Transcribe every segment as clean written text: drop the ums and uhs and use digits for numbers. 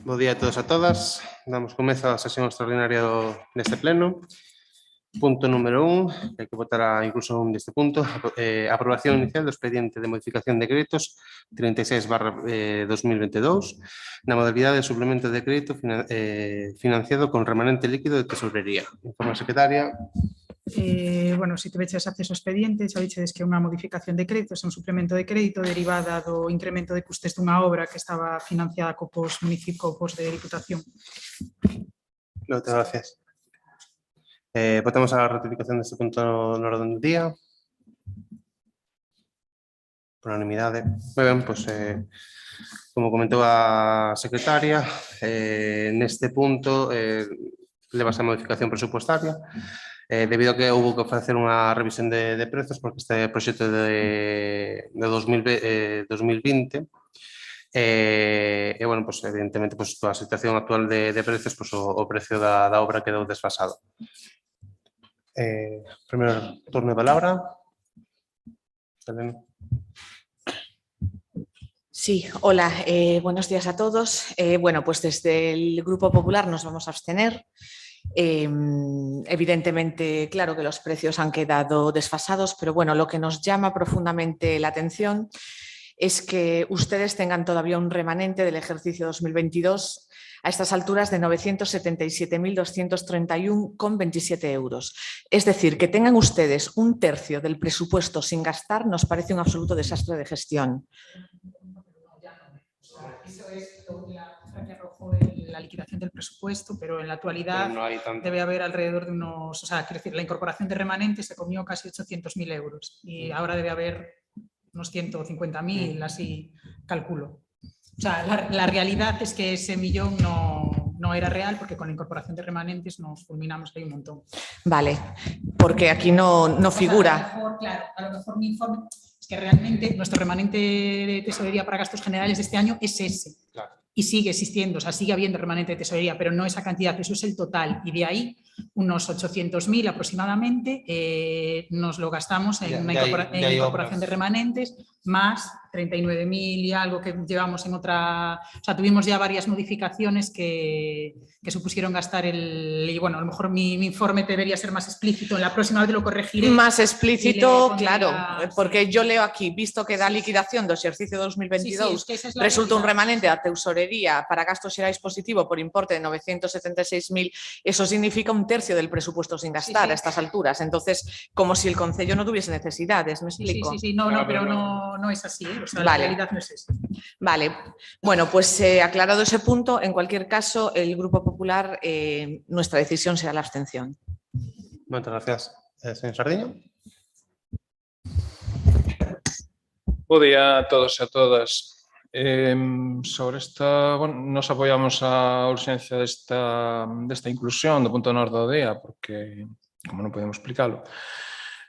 Bo día a todos e a todas. Damos comezo á sesión extraordinaria deste pleno. Punto número 1, que hai que votar a inclusión deste punto, aprobación inicial do expediente de modificación de créditos 36/2022 na modalidade de suplemento de crédito financiado con remanente líquido de tesorería. Informe a secretaria. Bueno, se tiveches acceso ao expediente, sabichedes que é unha modificación de créditos, é un suplemento de crédito derivada do incremento de custes dunha obra que estaba financiada copos municipos de Diputación. Moitas gracias. Votamos a ratificación deste punto no orden do día. Por unanimidade. Moi ben, pois, como comentou a secretaria, neste punto levase a modificación presupuestaria debido a que houve que facer unha revisión de prezos porque este proxecto de 2020 e, bueno, pues, evidentemente, pues, a situación actual de prezos, pues, o precio da obra quedou desfasado. Primeiro turno de palabra. Selena. Sí, hola, buenos días a todos. Bueno, pues desde el Grupo Popular nos vamos a abstener. Evidentemente, claro que los precios han quedado desfasados, pero bueno, lo que nos llama profundamente la atención es que ustedes tengan todavía un remanente del ejercicio 2022 a estas alturas de 977.231,27 euros. Es decir, que tengan ustedes un tercio del presupuesto sin gastar nos parece un absoluto desastre de gestión. Eso es la cifra que arrojó la liquidación del presupuesto, pero en la actualidad no debe haber alrededor de unos... O sea, quiero decir, la incorporación de remanentes se comió casi 800.000 euros y ahora debe haber unos 150.000, así calculo. O sea, la realidad es que ese millón no era real porque con la incorporación de remanentes nos fulminamos ahí un montón. Vale, porque aquí no figura. A lo mejor mi informe... que realmente nuestro remanente de tesorería para gastos generales de este año es ese. Claro. Y sigue existiendo, o sea, sigue habiendo remanente de tesorería, pero no esa cantidad, eso es el total. Y de ahí, unos 800.000 aproximadamente, nos lo gastamos en una incorporación de remanentes, más 39.000 y algo que llevamos en otra... O sea, tuvimos ya varias modificaciones que supusieron gastar y bueno, a lo mejor mi informe debería ser más explícito, en la próxima vez lo corregiré. Más explícito, claro, porque yo leo aquí, visto que da liquidación do exercicio 2022, resulta un remanente da tesorería para gastos xerais positivo por importe de 976.000, eso significa un tercio del presupuesto sin gastar a estas alturas, entonces, como si el Concello no tuviese necesidades, ¿me explico? Sí, no, pero no es así, o sea, vale. La realidad no es esa. Vale, bueno, pues aclarado ese punto, en cualquier caso, el Grupo Popular, nuestra decisión será la abstención. Muchas gracias. Señor Sardiño. Bo día a todos e a todas. Sobre esta, bueno, nos apoiamos a urxencia desta inclusión do punto norte do día, porque, como non podemos explicalo,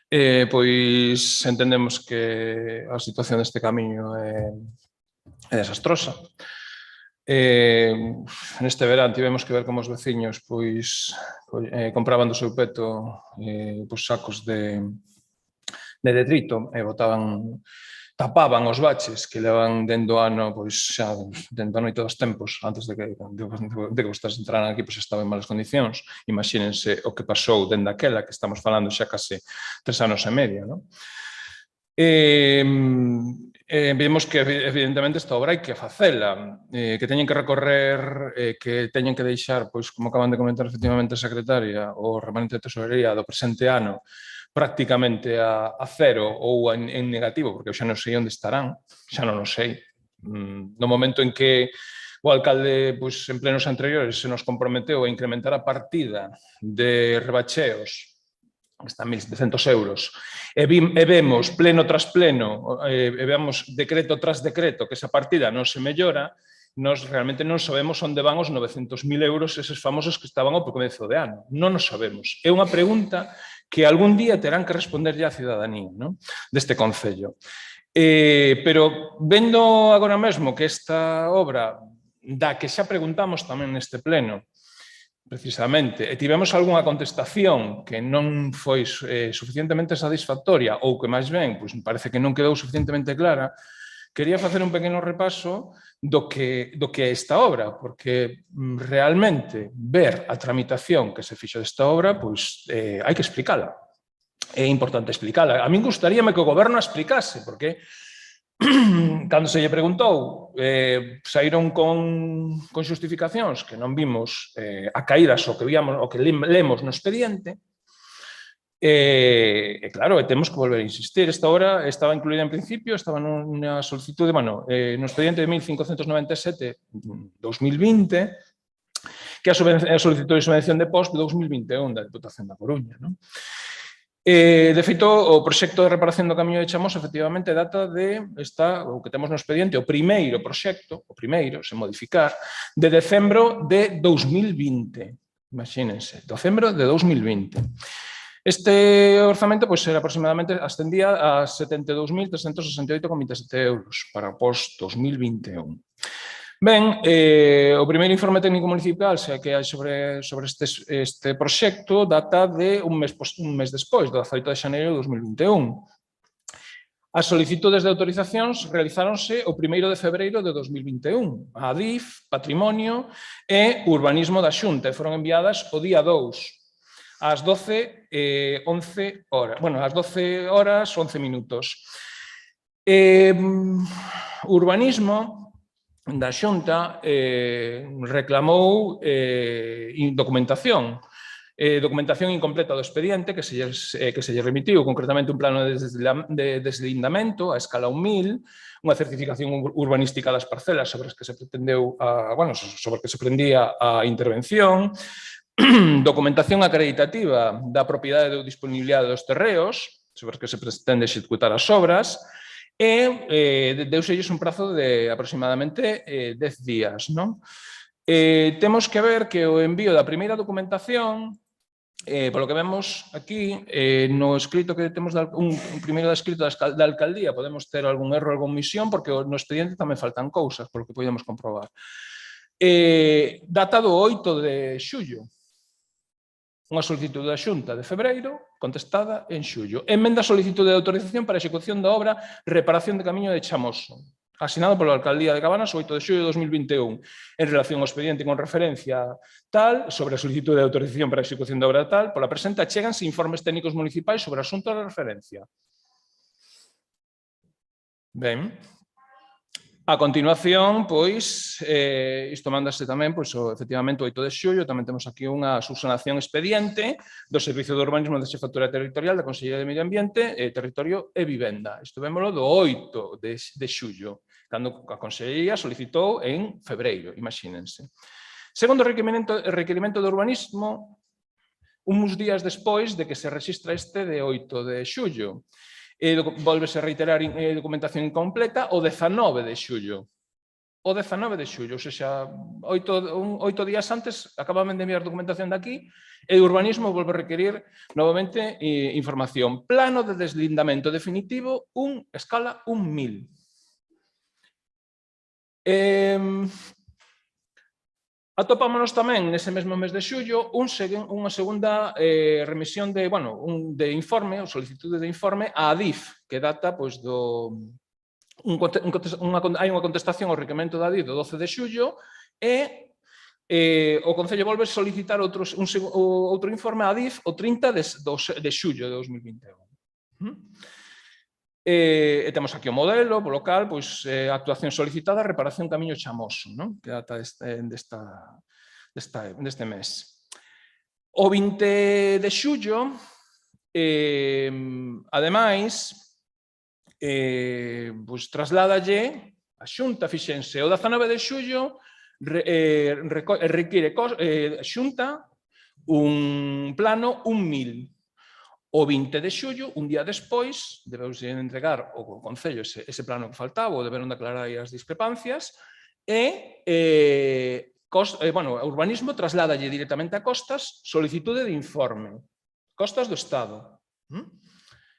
pois entendemos que a situación deste camiño é desastrosa. Neste verán tivemos que ver como os veciños pois compraban do seu peto pois sacos de detrito e tapaban os baches que levan dendo ano, pois xa dentro a noite dos tempos, antes de que vostedes entraran aquí, pois estaba en malas condicións. Imagínense o que pasou dende aquela, que estamos falando xa case 3 anos e medio, non? Vemos que, evidentemente, esta obra hai que facela, que teñen que recorrer, que teñen que deixar, pois, como acaban de comentar efectivamente a secretaria, o remanente de tesorería do presente ano, prácticamente a cero ou en negativo, porque xa non sei onde estarán, xa non o sei. No momento en que o alcalde, pois, en plenos anteriores, se nos comprometeu a incrementar a partida de rebacheos, que está 1.700 euros, e vemos pleno tras pleno, e vemos decreto tras decreto, que esa partida non se mellora, nos realmente non sabemos onde van os 900.000 euros eses famosos que estaban ao comezo de ano. Non o sabemos. É unha pregunta que algún día terán que responderlle á cidadanía, non? Deste Concello. Pero vendo agora mesmo que esta obra da que xa preguntamos tamén neste pleno, precisamente, e tivemos algunha contestación que non foi suficientemente satisfactoria ou que máis ben, pois me parece que non quedou suficientemente clara, quería facer un pequeno repaso do que é esta obra, porque realmente ver a tramitación que se fixo desta obra, pois hai que explicala. É importante explicala. A min gustaríame que o goberno a explicase, porque cando se lle preguntou, saíron con xustificacións que non vimos a caídas o que lemos no expediente. E claro, temos que volver a insistir. Esta obra estaba incluída en principio, estaba nunha solicitude, no expediente de 1597-2020, que é a solicitud de subvención de post de 2021 da Deputación da Coruña. De feito, o proxecto de reparación do Camiño de Chamos efectivamente data de, o que temos no expediente, o primeiro proxecto, sen modificar, de decembro de 2020. Imagínense, decembro de 2020. Este orzamento aproximadamente ascendía a 72.368,27 euros para post-2021. Ben, o primeiro informe técnico municipal que hai sobre este proxecto data de un mes despois, do 18 de xaneiro de 2021. As solicitudes de autorizacións realizáronse o 1 de febreiro de 2021. A ADIF, Patrimonio e Urbanismo da Xunta, e foron enviadas o día 2. Ás 12 horas 11 minutos. Urbanismo da Xunta reclamou documentación incompleta do expediente que se lle remitiu, concretamente un plano de deslindamento a escala 1000, unha certificación urbanística das parcelas sobre as que se prendía a intervención, documentación acreditativa da propiedade ou disponibilidade dos terreos, sobre os que se pretende executar as obras, e deuselles un prazo de aproximadamente 10 días. Temos que ver que o envío da primeira documentación, polo que vemos aquí, no escrito que temos, un primeiro escrito da alcaldía, podemos ter algún erro, algún omisión, porque no expediente tamén faltan cousas, polo que podemos comprobar. Data do 8 de xullo. Unha solicitud da Xunta de febreiro, contestada en xullo. Emenda solicitud de autorización para a execución da obra Reparación de Camiño de Chamoso, asinado pola Alcaldía de Cabanas o 8 de xullo de 2021, en relación ao expediente con referencia tal, sobre a solicitud de autorización para a execución da obra tal, pola presente achéganse informes técnicos municipais sobre o asunto de referencia. Ben. A continuación, pois, isto mándase tamén, efectivamente, o 8 de xullo, tamén temos aquí unha subsanación expediente do Servicio de Urbanismo de Xefatura Territorial da Consellería de Medio Ambiente, Territorio e Vivenda. Isto vémolo do 8 de xullo, cando a Consellería solicitou en febreiro, imagínense. Segundo requerimento de urbanismo, uns días despois de que se registra este de 8 de xullo. Volvese a reiterar documentación incompleta o 19 de xullo. O 19 de xullo, ou seja, 8 días antes acababan de enviar documentación de aquí e o urbanismo volve a requerir novamente información. Plano de deslindamento definitivo, escala 1000. Atopámonos tamén nese mesmo mes de xullo unha segunda remisión de informe, ou solicitude de informe a ADIF, que data hai unha contestación ao requerimento da ADIF do 12 de xullo e o Concello volve a solicitar outro informe a ADIF o 30 de xullo de 2021. E temos aquí o modelo, polo cal, actuación solicitada, reparación Camiño Chamoso, que data deste mes. O 20 de xullo, ademais, trasládalle a Xunta, fixense, o 19 de xullo, require a Xunta un plano 1000. O 20 de xullo, un día despois, debeuse entregar ao Concello ese plano que faltaba, ou deberon declarar aí as discrepancias, e o urbanismo trasládalle directamente a Costas solicitude de informe. Costas do Estado.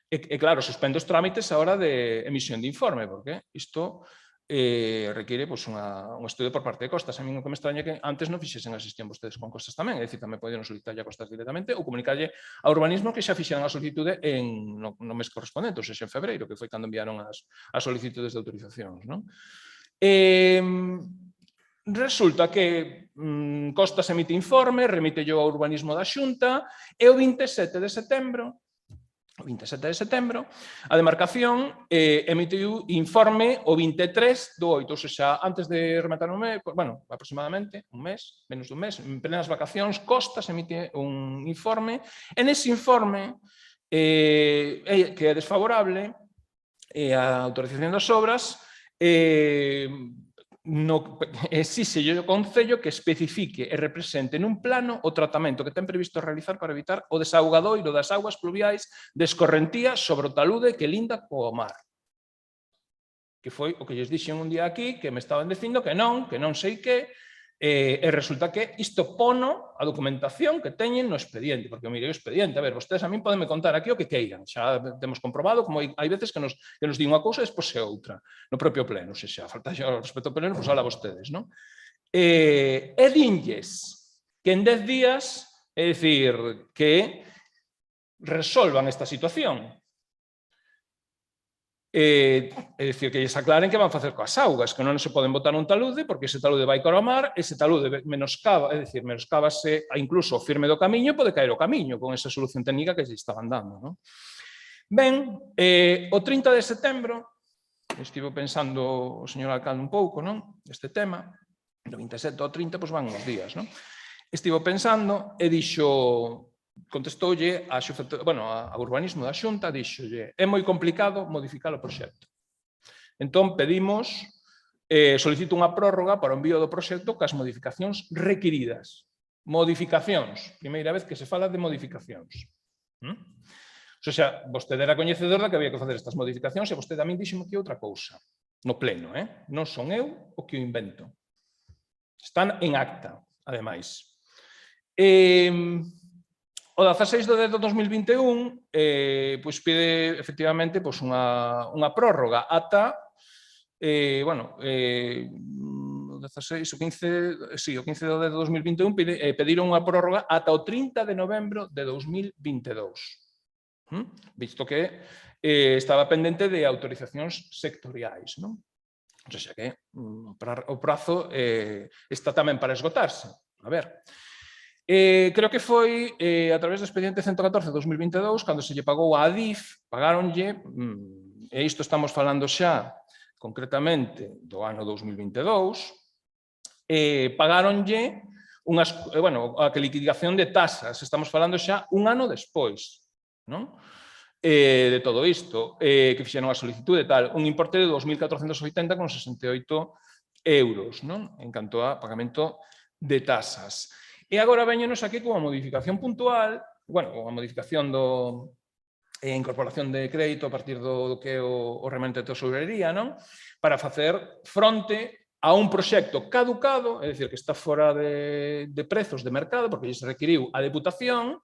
E claro, suspende os trámites a hora de emisión de informe, porque isto requiere un estudio por parte de Costas. A mí o que me extraña que antes non fixesen a xestión vostedes con Costas tamén, é dicir, tamén poden solicitarlle a Costas directamente ou comunicarlle a Urbanismo que xa fixeran a solicitude no mes correspondente, ou seja, en febreiro, que foi cando enviaron as solicitudes de autorizacións. Resulta que Costas emite informe, remite yo ao Urbanismo da Xunta e o 27 de setembro a demarcación emitiu informe o 23 do 8, ou seja, antes de rematar un mes, bueno, aproximadamente un mes, menos dun mes, en plenas vacacións, Costas emite un informe, e nese informe, que é desfavorable, a autorización das obras, exixe o Concello que especifique e represente nun plano o tratamento que ten previsto realizar para evitar o desaugadoiro das augas pluviais de escorrentía sobre o talude que linda co mar. Que foi o que lles dixen un día aquí, que me estaban dicindo que non sei que, e resulta que isto pono a documentación que teñen no expediente, porque mire o expediente, a ver, vostedes a min podenme contar aquí o que queiran, xa temos comprobado como hai veces que nos di unha cousa e despois é outra, no propio pleno, se xa falta o respecto ao pleno, pois ala vostedes, non? E dinlles que en 10 días, é dicir, que resolvan esta situación. É dicir, que lles aclaren que van facer coas augas, que non se poden botar un talude, porque ese talude vai cara ao mar, ese talude menoscaba, é dicir, menoscábase incluso o firme do camiño, pode caer o camiño con esa solución técnica que lles estaban dando. Ben, o 30 de setembro, estivo pensando o señor alcalde un pouco este tema, do 27 ao 30, pois van uns días. Estivo pensando e dixo... contestoulle a Urbanismo da Xunta, dixolle, é moi complicado modificar o proxecto. Entón, pedimos, solicito unha prórroga para o envío do proxecto cas modificacións requiridas. Modificacións, primeira vez que se fala de modificacións. O sea, vostede era coñecedor da que había que facer estas modificacións e vostede a min dixeme que outra cousa, no pleno, non son eu o que o invento. Están en acta, ademais. O 16 de 2021 pide efectivamente unha prórroga ata o 15 de 2021 pediron unha prórroga ata o 30 de novembro de 2022, visto que estaba pendente de autorizacións sectoriais. O sea que o prazo está tamén para esgotarse. A ver... creo que foi a través do expediente 114 de 2022, cando se lle pagou a Adif, pagaronlle, e isto estamos falando xa concretamente do ano 2022, pagaronlle a liquidación de tasas, estamos falando xa un ano despois de todo isto, que fixeron a solicitude tal, un importe de 2.480,68 euros en canto a pagamento de tasas. E agora veñenos aquí como modificación puntual, unha modificación e incorporación de crédito a partir do que é o remanente de tesourería, para facer fronte a un proxecto caducado, é dicir, que está fora de prezos de mercado, porque se requiriu a Deputación,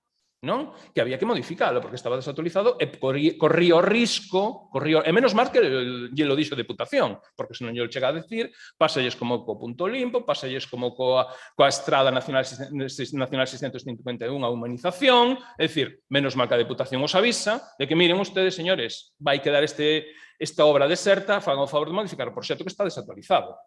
que había que modificalo, porque estaba desautorizado e corría o risco, e menos mal que lle lo dixo a Deputación, porque senón lle lo chega a decir, pásalles como co punto limpo, pásalles como coa Estrada Nacional 651 a humanización, é dicir, menos mal que a Deputación os avisa de que miren ustedes, señores, vai quedar esta obra deserta, fagan o favor de modificar o proxecto que está desactualizado.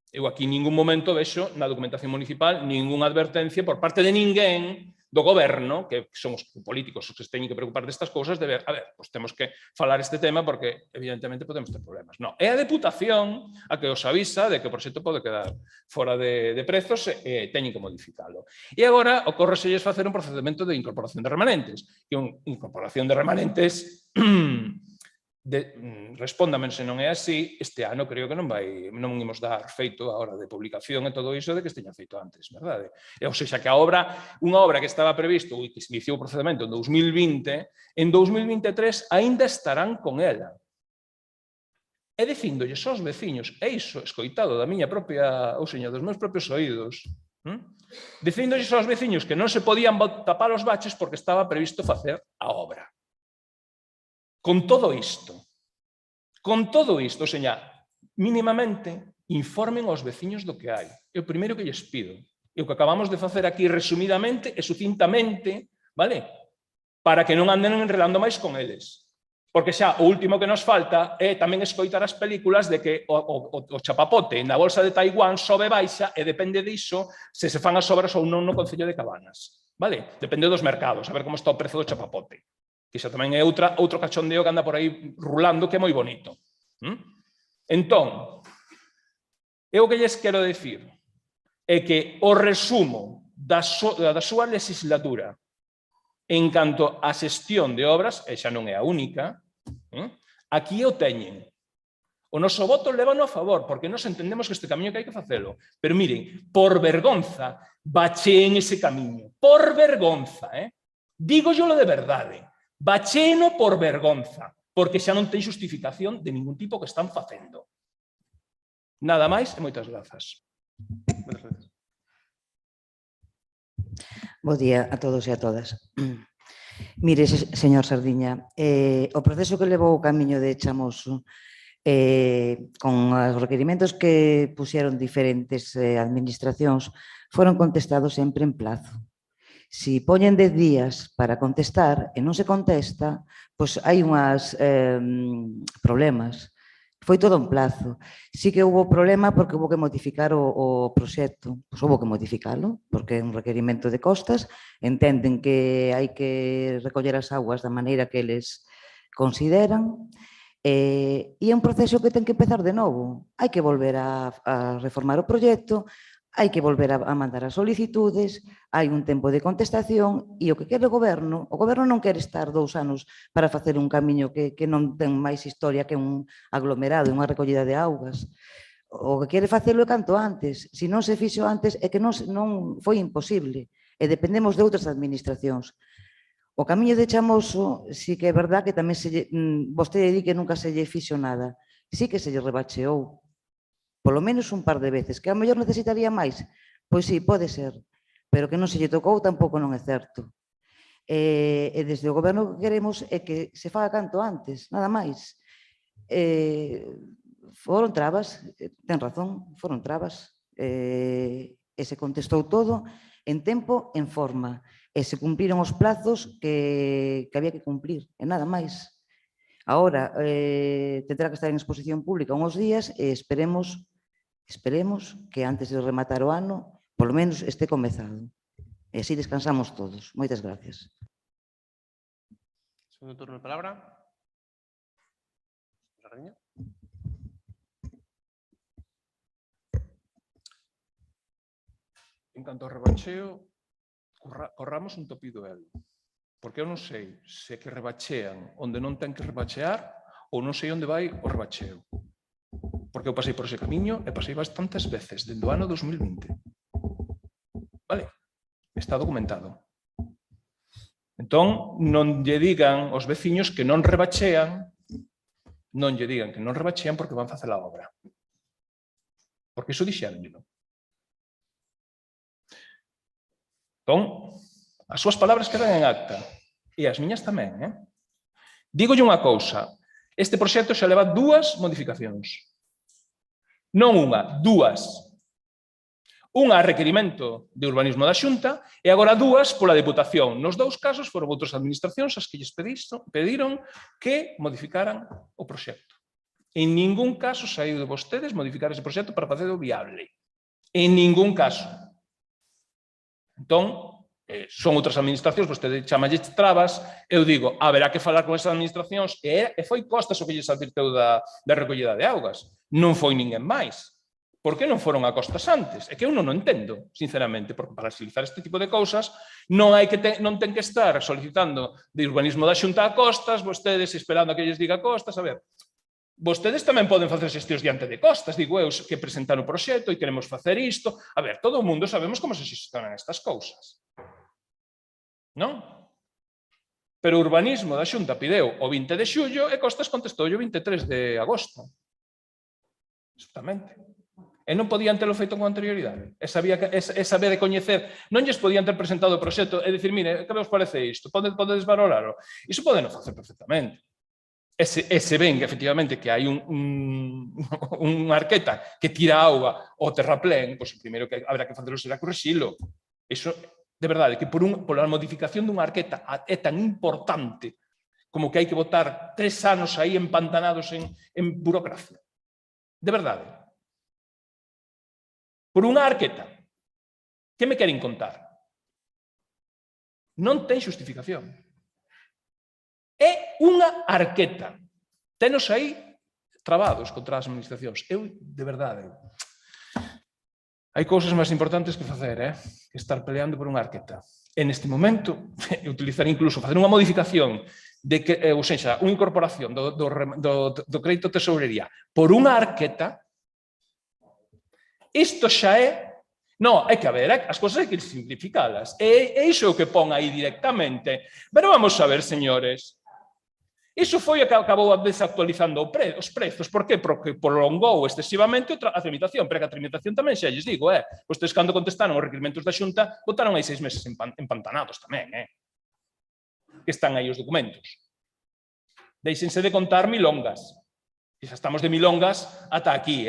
Eu aquí en ningún momento vexo na documentación municipal ningunha advertencia por parte de ninguén do goberno, que son os políticos os que se teñen que preocupar destas cousas, de ver, pois temos que falar este tema porque evidentemente podemos ter problemas. Non, é a Deputación a que os avisa de que o proxecto pode quedar fora de prezos e teñen que modificalo. E agora ocorreselles facer un procedimento de incorporación de remanentes, que é unha incorporación de remanentes respóndame se non é así, este ano creo que non imos dar feito a hora de publicación e todo iso de que esteña feito antes, verdade? Ou seja, que unha obra que estaba previsto e que se iniciou o procedimento en 2020, en 2023 aínda estarán con ela. E dicíndolles aos veciños, e iso escoitado da miña propia, ou seña, dos meus propios oídos, dicíndolles aos veciños que non se podían tapar os baches porque estaba previsto facer a obra. Con todo isto, seña, mínimamente informen aos veciños do que hai. É o primeiro que lles pido. E o que acabamos de facer aquí resumidamente e sucintamente, vale? Para que non anden enredando máis con eles. Porque xa o último que nos falta é tamén escoitar as películas de que o chapapote na bolsa de Taiwán sobe e baixa e depende diso se se fan as obras ou non no Concello de Cabanas. Vale? Depende dos mercados, a ver como está o prezo do chapapote. Que xa tamén é outro cachondeo que anda por aí rulando que é moi bonito. Entón, eu o que lles quero decir é que o resumo da súa legislatura en canto á xestión de obras, e xa non é a única, aquí o teñen. O noso voto lévano a favor, porque nos entendemos que este camiño que hai que facelo. Pero miren, por vergonza, bacheen ese camiño. Por vergonza, dígollolo de verdade. Bacheeno por vergonza, porque xa non ten justificación de ningún tipo que están facendo. Nada máis e moitas grazas. Bo día a todos e a todas. Mire, señor Sardiña, o proceso que levou o camiño de Chamoso con os requerimentos que puxeron diferentes administracións foron contestados sempre en plazo. Si poñen 10 días para contestar e non se contesta, pois hai unhas problemas. Foi todo en plazo. Sí que houve problema porque houve que modificar o proxecto. Pois houve que modificalo, porque é un requerimento de costas. Entenden que hai que recoller as augas da maneira que eles consideran. E é un proceso que ten que empezar de novo. Hai que volver a reformar o proxecto, hai que volver a mandar as solicitudes, hai un tempo de contestación e o que quere o goberno non quere estar 2 anos para facer un camiño que non ten máis historia que un aglomerado, unha recollida de augas. O que quere facelo é canto antes. Se non se fixo antes é que non foi imposible e dependemos de outras administracións. O camiño de Chamoso sí que é verdad que tamén vostede di que nunca se lle fixo nada. Sí que se lle rebacheou. Polo menos un par de veces. Que a mellor necesitaría máis? Pois sí, pode ser. Pero que non se lle tocou tampouco non é certo. E desde o goberno que queremos é que se faga canto antes, nada máis. Foron trabas, ten razón, foron trabas. E se contestou todo en tempo, en forma. E se cumpriron os plazos que había que cumplir, e nada máis. Agora, tendrá que estar en exposición pública uns días e esperemos que antes de rematar o ano, polo menos este comezado. E así descansamos todos. Moitas gracias. Segundo turno de palabra. En canto ao rebacheo, corramos un topido el. Porque eu non sei se que rebachean onde non ten que rebachear ou non sei onde vai o rebacheo. Porque eu pasei por ese camiño e pasei bastantes veces, dende o ano 2020. Vale? Está documentado. Entón, non lle digan aos veciños que non rebachean, porque van facer a obra. Porque iso dixéronllelo. Entón, as súas palabras quedan en acta. E as miñas tamén, Dígolle unha cousa. Este proxecto xa leva 2 modificacións. Non unha, 2. Unha a requerimento de urbanismo da Xunta e agora 2 pola Deputación. Nos 2 casos foron outras administracións as que lles pediron que modificaran o proxecto. En ningún caso saiu de vostedes modificar ese proxecto para facelo viable. En ningún caso. Entón, son outras administracións, vostede chamalle trabas, eu digo, haberá que falar con esas administracións, e foi Costas o que lles advirteu da recollida de augas. Non foi ninguén máis. Por que non foron a Costas antes? É que eu non o entendo, sinceramente, porque para agilizar este tipo de cousas non ten que estar solicitando de urbanismo da Xunta a Costas, vostedes esperando a que lles diga Costas, a ver, vostedes tamén poden facer xestións diante de Costas, digo eu, que presentan o proxecto e queremos facer isto. A ver, todo o mundo sabemos como se xestionan estas cousas. Non? Pero o urbanismo da Xunta pideu o 20 de xullo e Costas contestou o 23 de agosto. Exactamente. E non podían telo feito con anterioridade. E saber de coñecer. Non lles podían ter presentado o proxecto e dicir, mire, que vos parece isto? Podedes valorarlo? Iso poden facer perfectamente. se ven, efectivamente, que hai unha arqueta que tira auga ao terraplén, pois o primeiro que habrá que facelo será correxilo. Iso, de verdade, que pola modificación dunha arqueta é tan importante como que hai que botar 3 anos aí empantanados en burocracia. De verdade. Por unha arqueta. Que me queren contar? Non ten xustificación. É unha arqueta. Tenos aí trabados contra as administracións. Eu, de verdade, hai cousas máis importantes que facer, que estar peleando por unha arqueta. En este momento, utilizar incluso, facer unha modificación, ou seja, unha incorporación do crédito de tesourería por unha arqueta, isto xa é. Non, é que, a ver, as cousas hai que simplificalas. É iso o que pon aí directamente. Pero vamos a ver, señores. Iso foi o que acabou desactualizando os prezos. Por que? Porque prolongou excesivamente a tramitación. Pero a tramitación tamén xa lles digo, Vostedes, cando contestaron os requerimentos da Xunta, botaron aí 6 meses empantanados tamén, Que están aí os documentos. Deixense de contar milongas. E xa estamos de milongas ata aquí,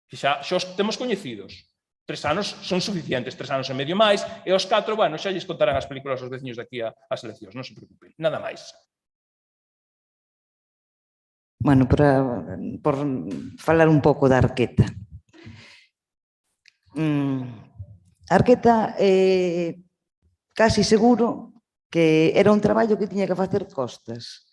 Que xa os temos coñecidos. 3 anos son suficientes, 3 anos e medio máis, e os 4, bueno, xa lles contarán as películas aos veciños de aquí ás eleccións, non se preocupen, nada máis. Bueno, por falar un pouco da arqueta. A arqueta, casi seguro que era un traballo que tiña que facer Costas,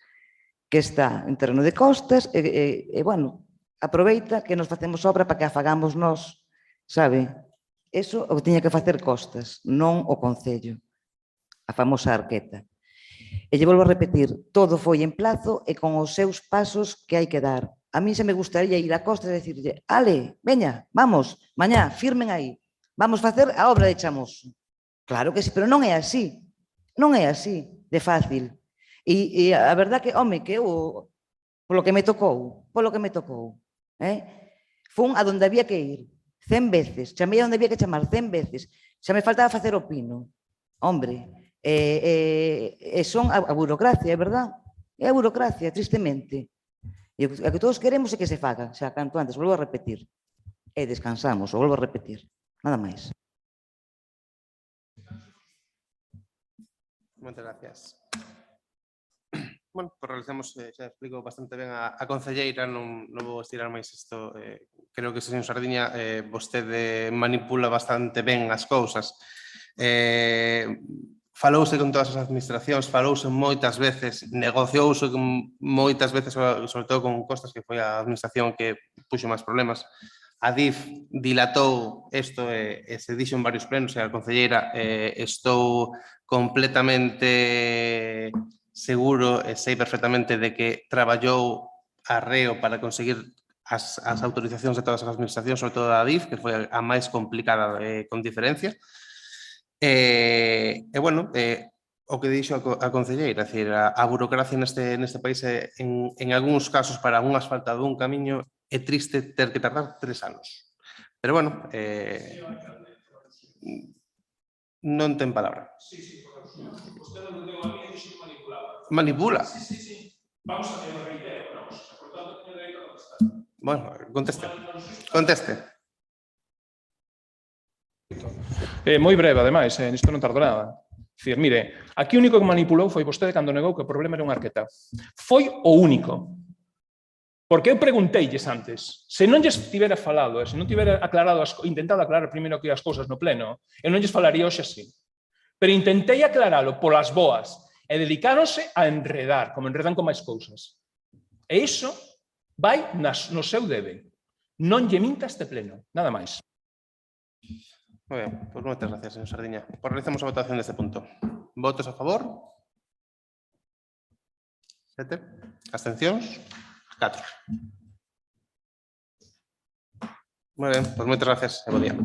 que está en terreno de Costas, e, bueno, aproveita que nos facemos obra para que a fagamos nós, sabe? Eso o tiña que facer Costas, non o Concello, a famosa arqueta. E lle volvo a repetir, todo foi en plazo e con os seus pasos que hai que dar. A mí se me gustaría ir a Costas e dicirlle, ale, veña, vamos, mañá, firmen aí, vamos facer a obra de Chamoso. Claro que sí, pero non é así, non é así de fácil. E a verdad que, home, que eu, polo que me tocou, fun a donde había que ir, 100 veces, chamei a onde había que chamar 100 veces, xa me faltaba facer o pino. Hombre, son a burocracia, é verdad? É a burocracia, tristemente. E o que todos queremos é que se faga, xa canto antes, volvo a repetir. E descansamos, o volvo a repetir. Nada máis. Moitas gracias. Bueno, pues realizamos, xa explico bastante ben a concelleira, non vou estirar máis isto. Creo que, señor Sardiña, vostede manipula bastante ben as cousas. Falouse con todas as administracións, falouse moitas veces, negociouse moitas veces, sobre todo con Costas, que foi a administración que puxo máis problemas. A DIF dilatou isto e se dixo en varios plenos, e a concelleira estou completamente seguro e sei perfectamente de que traballou arreo para conseguir as autorizacións de todas as administracións, sobre todo a DIF, que foi a máis complicada con diferencia. E, bueno, o que dixo a concelleira, é dicir, a burocracia neste país en algúns casos para un asfaltado dun camiño é triste ter que tardar 3 anos. Pero, bueno, non ten palabra. Sí, vostede non ten a mí e dixo que manipulaba. Manipula? Sí. Vamos a ver, reitero, non? Por tanto, teño dereito a contestar. Bueno, conteste. Moi breve, ademais, nisto non tardo nada. Dicir, mire, aquí o único que manipulou foi vostede cando negou que o problema era unha arqueta. Foi o único. Porque eu pregunteilles antes, se non lles tivera falado, se non tivera aclarado, intentado aclarar primeiro que as cousas no pleno, eu non lles falaría hoxe así. Pero intentei aclaralo polas boas e dedicáronse a enredar, como enredan con máis cousas. E iso vai no seu debe. Non lle minta este pleno, nada máis. Moi ben, pois moitas gracias, señor Sardiña. Pois realizamos a votación deste punto. Votos a favor? 7. Abstencións? 4. Moi ben, pois moitas gracias e bo día.